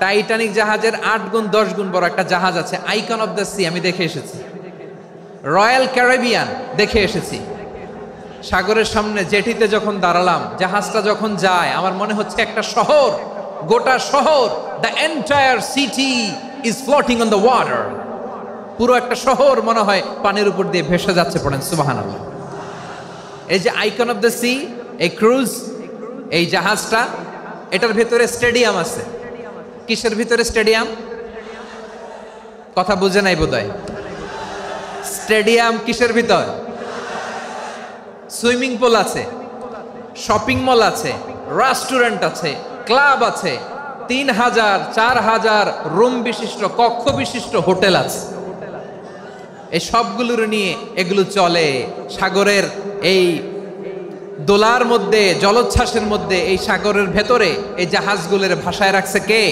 Titanic জাহাজের 8 গুণ 10 গুণ বড় একটা জাহাজ আছে, আইকন অফ দ্য সি, আমি দেখে এসেছি। রয়্যাল ক্যারিবিয়ান দেখে এসেছি। সাগরের সামনে জেটিতে যখন দাঁড়ালাম, জাহাজটা যখন যায়, আমার মনে হচ্ছে একটা শহর, গোটা শহর, the entire city is floating on the water. পুরো একটা শহর মনে হয় পানির উপর দিয়ে ভেসে যাচ্ছে। পড়েন সুবহানাল্লাহ। এই যে আইকন অফ দ্য সি, এই ক্রুজ, এই জাহাজটা, এটার ভিতরে স্টেডিয়াম আছে। কিসের ভিতরে স্টেডিয়াম? কথা বুঝে নাই বোধহয়। স্টেডিয়াম কিসের ভিতর? সুইমিং পুল আছে, শপিং মল আছে, রেস্টুরেন্ট আছে, ক্লাব আছে, 3000 4000 রুম বিশিষ্ট, কক্ষ বিশিষ্ট হোটেল আছে। এই সবগুলোর নিয়ে এগুলো চলে সাগরের এই দোলার মধ্যে, জলোচ্ছ্বাসের মধ্যে। এই সাগরের ভেতরে এই জাহাজগুলোর ভাসায় রাখছে কে?